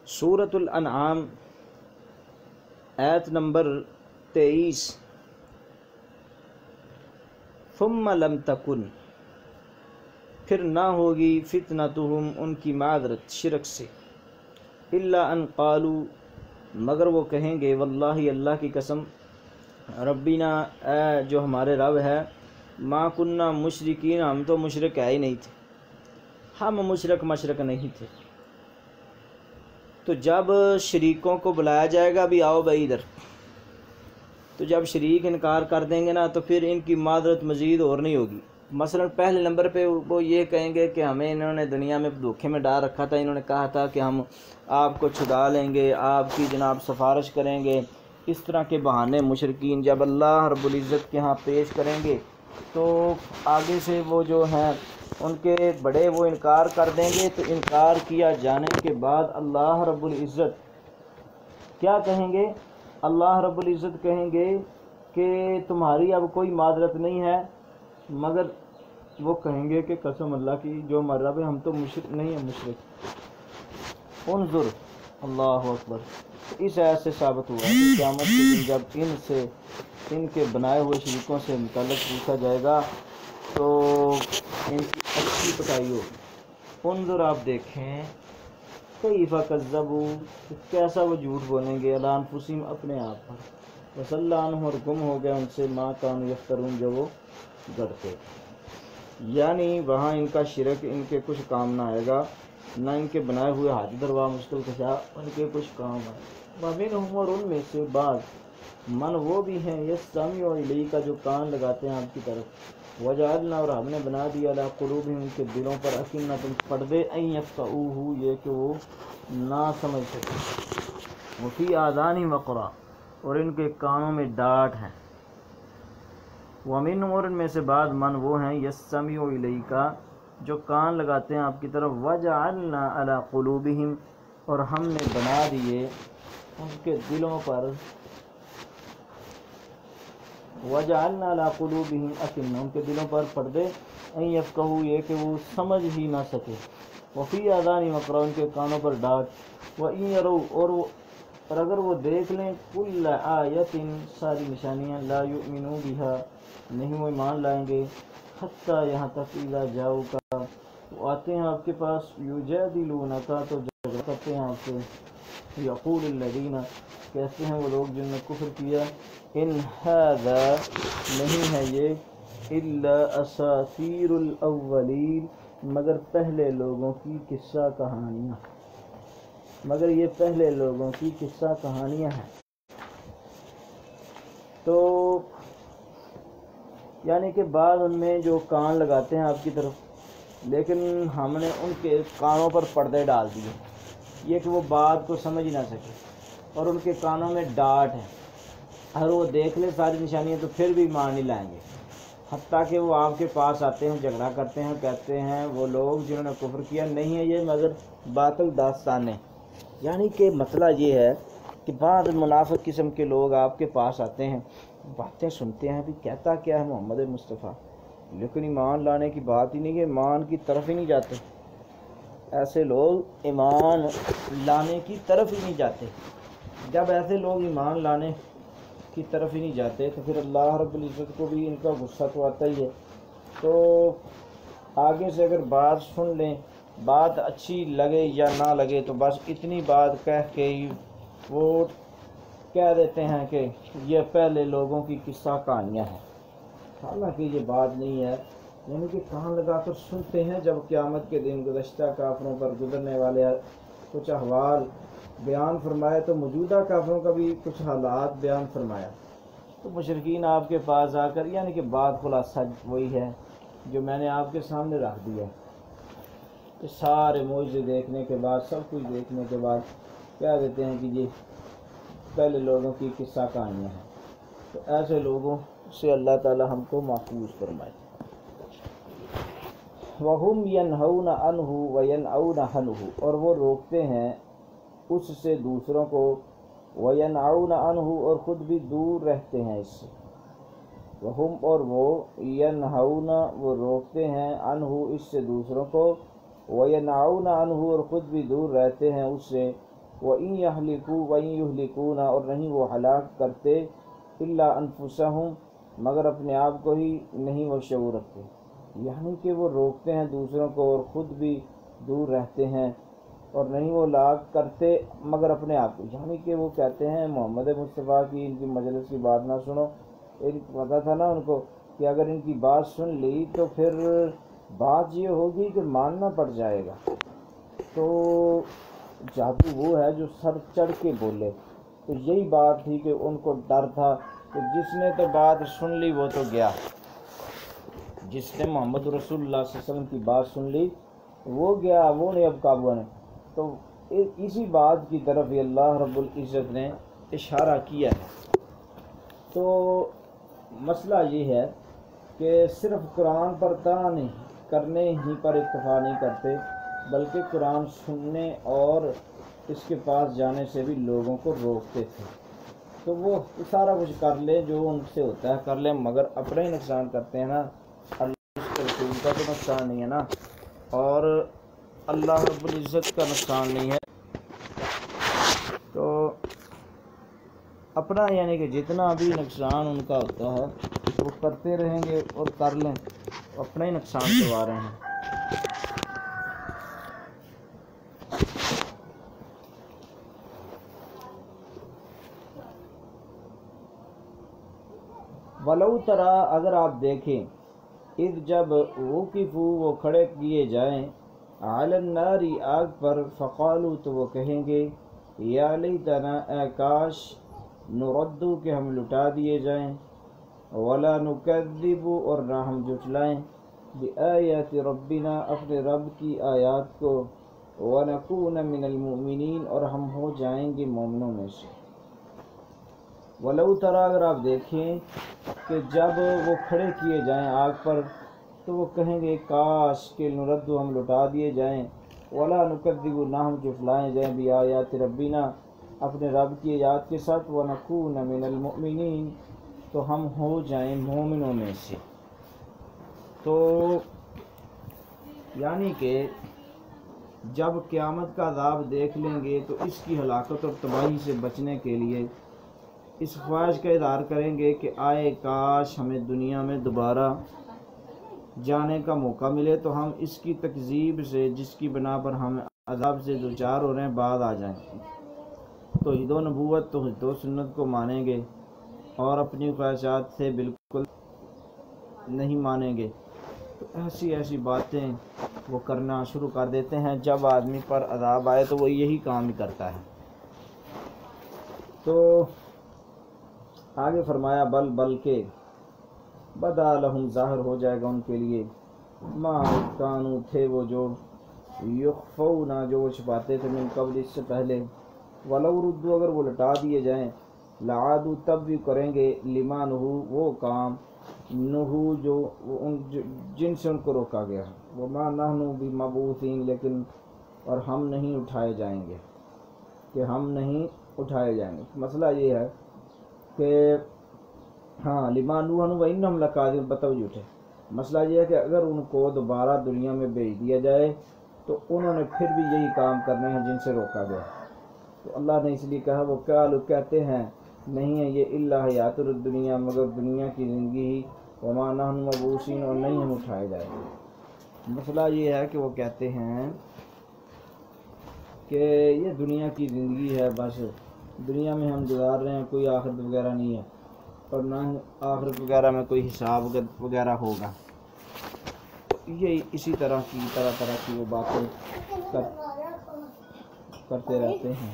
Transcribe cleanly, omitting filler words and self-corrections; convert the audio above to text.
سورۃ الانعام آیت نمبر 23، ثم لم تکن، پھر نہ ہوگی فتنتہم، ان کی معذرت شرک سے، الا ان قالوا، مگر وہ کہیں گے، واللہ اللہ کی قسم، ربنا، اے جو ہمارے رب ہے، ما کننا مشرکین، ہم تو مشرک ہے ہی نہیں تھے، ہم مشرک نہیں تھے۔ تو جب شریکوں کو بلایا جائے گا بھی آؤ بھائی ادھر، تو جب شریک انکار کر دیں گے نا تو پھر ان کی معذرت مزید اور نہیں ہوگی۔ مثلا پہلے نمبر پہ وہ یہ کہیں گے کہ ہمیں انہوں نے دنیا میں دھوکے میں ڈال رکھا تھا، انہوں نے کہا تھا کہ ہم آپ کو چھڑا لیں گے، آپ کی جناب سفارش کریں گے، اس طرح کے بہانے مشرکین جب اللہ رب العزت کے ہاں پیش کریں گے تو آگے سے وہ جو ہیں ان کے بڑے وہ انکار کر دیں گے، تو انکار کیا جانے کے بعد اللہ رب العزت کیا کہیں گے؟ اللہ رب العزت کہیں گے کہ تمہاری اب کوئی معذرت نہیں ہے، مگر وہ کہیں گے کہ قسم اللہ کی جو ہمارا رب ہے، ہم تو مشرک نہیں ہیں، مشرک۔ انظر، اللہ اکبر۔ اس آیت سے ثابت ہوا کہ قیامت کے دن جب ان کے بنائے ہوئے شریکوں سے متعلق پوچھا جائے گا تو ان کی اچھی پٹائی ہوگی۔ انظر، آپ دیکھیں، کیف کذبوا، کیسا وہ جھوٹ بولیں گے، علی انفسہم، اپنے آپ پر، وضل عنہم، اور گم ہو گیا ان سے، ما کانوا یفترون، جو وہ گڑھتے۔ یعنی وہاں ان کا شرک ان کے کچھ کام نہ آئے گا، نہ ان کے بنائے ہوئے حاجت دروا مشکل کشا ان کے کچھ کام آئے۔ ومنہم، اور ان میں سے بعض، من وہ بھی ہیں، یستمع الیک، جو کان لگاتے ہیں آپ کی طرف، وجعلنا، اور ہم نے بنا دیا، علی قلوبہم، ان کے دلوں پر، اکنۃ، پردے، ان یفقہوہ، یہ کہ وہ نہ سمجھ سکے، وفی آذانہم وقرا، اور ان کے کانوں میں ڈاٹ ہے، ومنہم، اور ان میں سے بعض، من وہ ہیں، یستمع الیک، جو کان لگاتے ہیں آپ کی طرف، وجعلنا علی قلوبہم، اور ہم نے بنا دیے ان کے دلوں پر، وجعلنا علی قلوبہم اکنہ، ان کے دلوں پر پردے، ان یفقہوا، یہ کہ وہ سمجھ ہی نہ سکے، وفی آذانہم وقرا، ان کے کانوں پر ڈاٹ، وان یروا، اور اگر وہ دیکھ لیں، کل آیۃ، ساری نشانیاں، لا یؤمنوا بہا، نہیں وہ ایمان لائیں گے، حتیٰ، یہاں تک، اذا جاؤک، وہ آتے ہیں آپ کے پاس، یجادلونک، تو جھگڑا کرتے ہیں آپ سے، یقول الذین، کہتے ہیں وہ لوگ جن نے کفر کیا، ان ھذا، نہیں ہے یہ، الا اساطیر الاولین، مگر پہلے لوگوں کی قصہ کہانیاں، مگر یہ پہلے لوگوں کی قصہ کہانیاں ہیں۔ تو یعنی کہ بعض ان میں جو کان لگاتے ہیں آپ کی طرف، لیکن ہم نے ان کے کانوں پر پردے ڈال دیے، یہ کہ وہ بات کو سمجھ نہ سکے، اور ان کے کانوں میں ڈاٹ ہے، اگر وہ دیکھ لیں ساری نشانیاں تو پھر بھی ایمان نہیں لائیں گے، حتیٰ کہ وہ آپ کے پاس آتے ہیں، جھگڑا کرتے ہیں، کہتے ہیں وہ لوگ جنہوں نے کفر کیا، نہیں ہے یہ مگر باطل داستانیں۔ یعنی کہ مسئلہ یہ ہے کہ بعض منافق قسم کے لوگ آپ کے پاس آتے ہیں، باتیں سنتے ہیں، بھی کہتا کیا ہے محمد مصطفیٰ، لیکن ایمان لانے کی بات ہی نہیں، کہ ایمان کی طرف ہی نہیں جاتے، ایسے لوگ ایمان لانے کی طرف ہی نہیں جاتے۔ جب ایسے لوگ ایمان لانے کی طرف ہی نہیں جاتے تو پھر اللہ رب العزت کو بھی ان کا غصہ تو آتا ہی ہے۔ تو آگے سے اگر بات سن لیں، بات اچھی لگے یا نہ لگے، تو بس اتنی بات کہہ کے ہی وہ کہہ دیتے ہیں کہ یہ پہلے لوگوں کی قصہ کہانیاں ہیں، حالانکہ یہ بات نہیں ہے۔ یعنی کہ کان لگا کر سنتے ہیں، جب قیامت کے دن گزشتہ کافروں پر گزرنے والے کچھ احوال بیان فرمائے تو موجودہ کافروں کا بھی کچھ حالات بیان فرمایا، تو مشرکین آپ کے پاس آ کر، یعنی کہ بات خلاصہ وہی ہے جو میں نے آپ کے سامنے رکھ دیا، کہ سارے معجزے دیکھنے کے بعد، سب کچھ دیکھنے کے بعد کہہ دیتے ہیں کہ یہ پہلے لوگوں کی قصہ کہانیاں ہیں۔ تو ایسے لوگوں سے اللہ تعالی ہم کو محفوظ فرمائے۔ وَهُمْ يَنْهَوْنَ عَنْهُ وَيَنْأَوْنَ عَنْهُ، اور وہ روکتے ہیں اس سے دوسروں کو، وَيَنْأَوْنَ عَنْهُ، اور خود بھی دور رہتے ہیں اس سے، وَهُمْ، اور وہ، يَنْهَوْنَ، وہ روکتے ہیں، عَنْهُ، اس سے دوسروں کو، وَيَنْأَوْنَ عَنْهُ، اور خود بھی دور رہتے ہیں اس سے، وَإِن يَهْلِكُوا وَإِن يُهْلِكُونَ اور نہیں وہ ہلاک کرتے إِلَّا أَنفُسَهُم مگر اپنے آپ کو ہی نہیں وہ شعور رکھتے، یعنی کہ وہ روکتے ہیں دوسروں کو اور خود بھی دور رہتے ہیں، اور نہیں وہ ہلاک کرتے مگر اپنے آپ کو، یعنی کہ وہ کہتے ہیں محمد مصطفیٰ کی ان کی مجلس کی بات نہ سنو، ان کو پتہ تھا نا ان کو کہ اگر ان کی بات سن لی تو پھر بات یہ ہوگی کہ ماننا پڑ جائے گا، تو جادو وہ ہے جو سر چڑھ کے بولے، تو یہی بات تھی کہ ان کو ڈر تھا کہ جس نے تو بات سن لی وہ تو گیا، جس نے محمد رسول اللہ صلی اللہ علیہ وسلم کی بات سن لی وہ گیا، وہ نہیں اب قابو آنے۔ تو اسی بات کی طرف یہ اللہ رب العزت نے اشارہ کیا ہے۔ تو مسئلہ یہ ہے کہ صرف قرآن پر طاعہ نہیں کرنے ہی پر اکتفا نہیں کرتے، بلکہ قرآن سننے اور اس کے پاس جانے سے بھی لوگوں کو روکتے تھے۔ تو وہ سارا کچھ کر لیں جو ان سے ہوتا ہے کر لیں، مگر اپنا ہی نقصان کرتے ہیں نا، اللہ کے رسول کا تو نقصان نہیں ہے نا، اور اللہ رب العزت کا نقصان نہیں ہے۔ تو اپنا یعنی کہ جتنا بھی نقصان ان کا ہوتا ہے وہ کرتے رہیں گے اور کر لیں، اپنا ہی نقصان کروا رہے ہیں۔ ولو ترا اگر آپ دیکھیں، اذ جب وقفوا وہ کھڑے کیے جائیں، علی النار آگ پر، فقالوا تو وہ کہیں گے، یا لیتنا اے کاش، نردو کہ ہم لٹا دیے جائیں، ولا نکذب اور نہ ہم جھٹلائیں، بآیات ربنا اپنے رب کی آیات کو، ونکون من المؤمنین اور ہم ہو جائیں گے مومنوں میں سے۔ ولو ترا اگر آپ دیکھیں کہ جب وہ کھڑے کیے جائیں آگ پر تو وہ کہیں گے کاش کہ نردو ہم لٹا دیے جائیں، ولا نکذب نہ ہم جھٹلائیں جائیں، بآیات ربنا اپنے رب کی آیات کے ساتھ، ونکون من المؤمنین تو ہم ہو جائیں مومنوں میں سے۔ تو یعنی کہ جب قیامت کا عذاب دیکھ لیں گے تو اس کی ہلاکت اور تباہی سے بچنے کے لیے اس خواہش کا اظہار کریں گے کہ آئے کاش ہمیں دنیا میں دوبارہ جانے کا موقع ملے تو ہم اس کی تکذیب سے جس کی بنا پر ہم عذاب سے دوچار ہو رہے ہیں بعد آ جائیں، توحید و نبوت توحید و سنت کو مانیں گے اور اپنی خواہشات سے بالکل نہیں مانیں گے۔ تو ایسی ایسی باتیں وہ کرنا شروع کر دیتے ہیں، جب آدمی پر عذاب آئے تو وہ یہی کام ہی کرتا ہے۔ تو آگے فرمایا بلکہ بدا لہم ظاہر ہو جائے گا ان کے لیے، ما کانوا تھے وہ جو، یخفون جو وہ چھپاتے تھے، من قبل اس سے پہلے، ولو ردو اگر وہ لٹا دیے جائیں، لعادوا تب بھی کریں گے، لما نہو وہ کام، نہو جو جن سے ان کو روکا گیا، وما نحن بمبعوثین لیکن اور ہم نہیں اٹھائے جائیں گے، کہ ہم نہیں اٹھائے جائیں گے۔ مسئلہ یہ ہے کہ ہاں لما نوحن وانہم لکاذبون بتاؤ جھوٹے، مسئلہ یہ ہے کہ اگر ان کو دوبارہ دنیا میں بھیج دیا جائے تو انہوں نے پھر بھی یہی کام کرنے ہیں جن سے روکا گیا۔ تو اللہ نے اس لیے کہا، وہ کہتے ہیں نہیں ہے یہ الا حیات الدنیا مگر دنیا کی زندگی ہی، وما نحن مبعوثین اور نہیں ہم اٹھائے جائیں گے۔ مسئلہ یہ ہے کہ وہ کہتے ہیں کہ یہ دنیا کی زندگی ہے، بس دنیا میں ہم گزار رہے ہیں، کوئی آخرت وغیرہ نہیں ہے اور نہ آخرت وغیرہ میں کوئی حساب وغیرہ ہوگا۔ یہ اسی طرح کی وہ باتیں کرتے رہتے ہیں۔